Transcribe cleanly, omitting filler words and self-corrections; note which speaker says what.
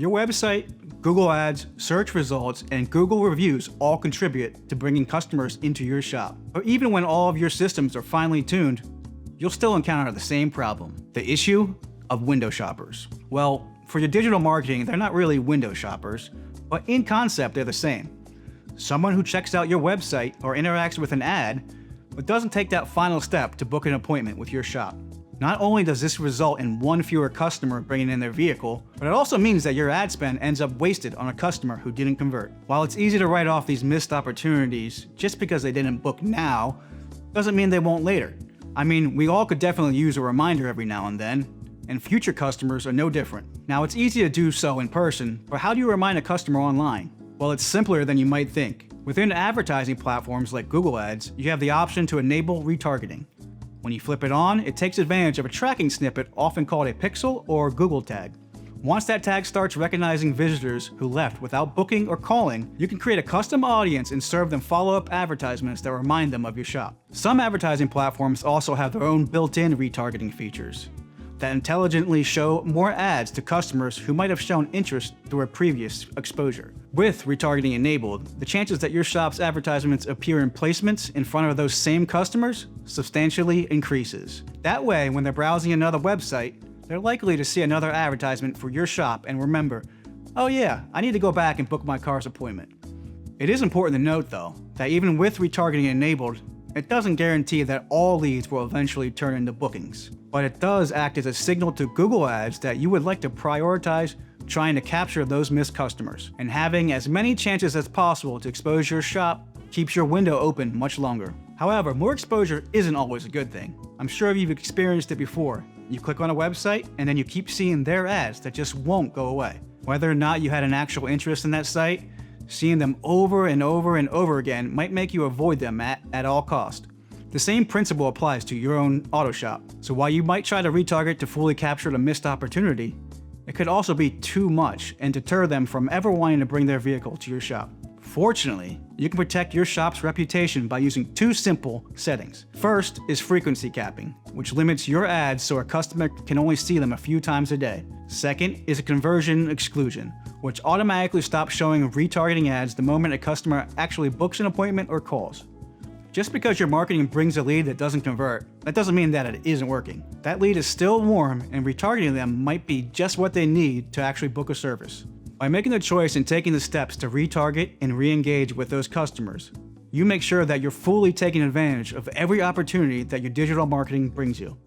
Speaker 1: Your website, Google Ads, search results, and Google reviews all contribute to bringing customers into your shop. But even when all of your systems are finely tuned, you'll still encounter the same problem, the issue of window shoppers. Well, for your digital marketing, they're not really window shoppers, but in concept, they're the same. Someone who checks out your website or interacts with an ad, but doesn't take that final step to book an appointment with your shop. Not only does this result in one fewer customer bringing in their vehicle, but it also means that your ad spend ends up wasted on a customer who didn't convert. While it's easy to write off these missed opportunities just because they didn't book now, doesn't mean they won't later. I mean, we all could definitely use a reminder every now and then, and future customers are no different. Now, it's easy to do so in person, but how do you remind a customer online? Well, it's simpler than you might think. Within advertising platforms like Google Ads, you have the option to enable retargeting. When you flip it on, it takes advantage of a tracking snippet often called a pixel or Google tag. Once that tag starts recognizing visitors who left without booking or calling, you can create a custom audience and serve them follow-up advertisements that remind them of your shop. Some advertising platforms also have their own built-in retargeting features that intelligently show more ads to customers who might have shown interest through a previous exposure. With retargeting enabled, the chances that your shop's advertisements appear in placements in front of those same customers substantially increases. That way, when they're browsing another website, they're likely to see another advertisement for your shop and remember, oh yeah, I need to go back and book my car's appointment. It is important to note though, that even with retargeting enabled, it doesn't guarantee that all leads will eventually turn into bookings. But it does act as a signal to Google Ads that you would like to prioritize trying to capture those missed customers. And having as many chances as possible to expose your shop keeps your window open much longer. However, more exposure isn't always a good thing. I'm sure you've experienced it before. You click on a website and then you keep seeing their ads that just won't go away. Whether or not you had an actual interest in that site, seeing them over and over and over again might make you avoid them at all cost. The same principle applies to your own auto shop. So while you might try to retarget to fully capture the missed opportunity, it could also be too much and deter them from ever wanting to bring their vehicle to your shop. Fortunately, you can protect your shop's reputation by using two simple settings. First is frequency capping, which limits your ads so a customer can only see them a few times a day. Second is a conversion exclusion, which automatically stops showing retargeting ads the moment a customer actually books an appointment or calls. Just because your marketing brings a lead that doesn't convert, that doesn't mean that it isn't working. That lead is still warm, and retargeting them might be just what they need to actually book a service. By making the choice and taking the steps to retarget and re-engage with those customers, you make sure that you're fully taking advantage of every opportunity that your digital marketing brings you.